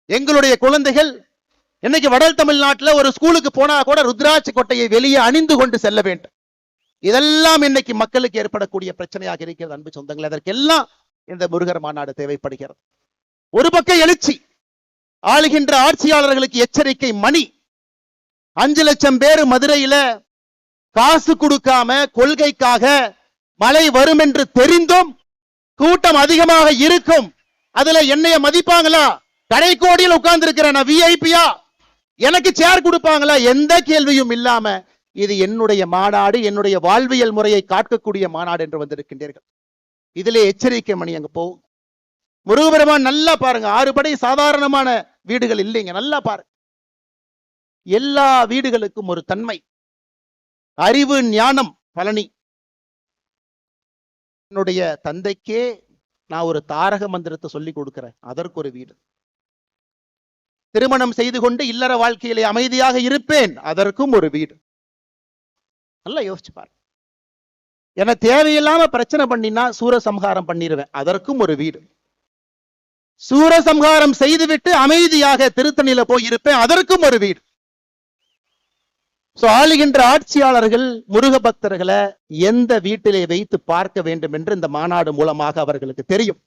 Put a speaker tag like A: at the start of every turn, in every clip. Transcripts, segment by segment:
A: எங்களுடைய குழந்தைகள் இன்னைக்கு வட தமிழ்நாட்டில் ஒரு ஸ்கூலுக்கு போனா கூட ருத்ராட்சி கொட்டையை வெளியே அணிந்து கொண்டு செல்ல வேண்டும். இதெல்லாம் இன்னைக்கு மக்களுக்கு ஏற்படக்கூடிய பிரச்சனையாக இருக்கிறது. அன்பு சொந்தங்கள், அதற்கெல்லாம் இந்த முருகர் மாநாடு தேவைப்படுகிறது. ஒரு பக்கம் எழுச்சி, ஆளுகின்ற ஆட்சியாளர்களுக்கு எச்சரிக்கை மணி. 5 லட்சம் பேர் மதுரையில காசு கொடுக்காம கொள்கைக்காக மழை வரும் என்று தெரிந்தும் கூட்டம் அதிகமாக இருக்கும். அதுல என்னைய மதிப்பாங்களா? கடைக்கோடியில் உட்கார்ந்து இருக்கிறேன் விஐபியா, எனக்கு சேர் கொடுப்பாங்களா? எந்த கேள்வியும் இல்லாம இது என்னுடைய மாநாடு, என்னுடைய வாழ்வியல் முறையை காக்கக்கூடிய மாநாடு என்று வந்திருக்கின்றீர்கள். இதிலே எச்சரிக்கை மணி அங்க போகும். முருகபெருமான் நல்லா பாருங்க, 6 படை சாதாரணமான வீடுகள் இல்லைங்க. நல்லா பாருங்க, எல்லா வீடுகளுக்கும் ஒரு தன்மை, அறிவு, ஞானம். பழனி என்னுடைய தந்தைக்கே நான் ஒரு தாரக மந்திரத்தை சொல்லி கொடுக்கிறேன், அதற்கு ஒரு வீடு. திருமணம் செய்து கொண்டு இல்லற வாழ்க்கையிலே அமைதியாக இருப்பேன், அதற்கும் ஒரு வீடு. நல்லா யோசிச்சு பாரு. என தேவையில்லாம பிரச்சனை பண்ணினா சூரசம்ஹாரம் பண்ணிடுவேன், அதற்கும் ஒரு வீடு. சூரசம்ஹாரம் செய்துவிட்டு அமைதியாக திருத்தணியில போய் இருப்பேன், அதற்கும் ஒரு வீடு. ஆளுகின்ற ஆட்சியாளர்கள் முருக பக்தர்களை எந்த வீட்டிலே வைத்து பார்க்க வேண்டும் என்று இந்த மாநாடு மூலமாக அவர்களுக்கு தெரியும்.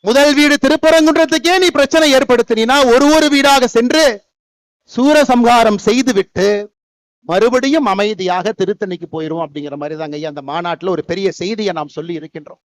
A: முதல் வீடு திருப்பரங்குன்றத்துக்கே நீ பிரச்சனை ஏற்படுத்தினா ஒரு வீடாக சென்று சூரசம்ஹாரம் செய்துவிட்டு மறுபடியும் அமைதியாக திருத்தணிக்கு போயிரும் அப்படிங்கிற மாதிரி தாங்க ஐயா அந்த மாநாட்டில் ஒரு பெரிய செய்தியை நாம் சொல்லி இருக்கின்றோம்.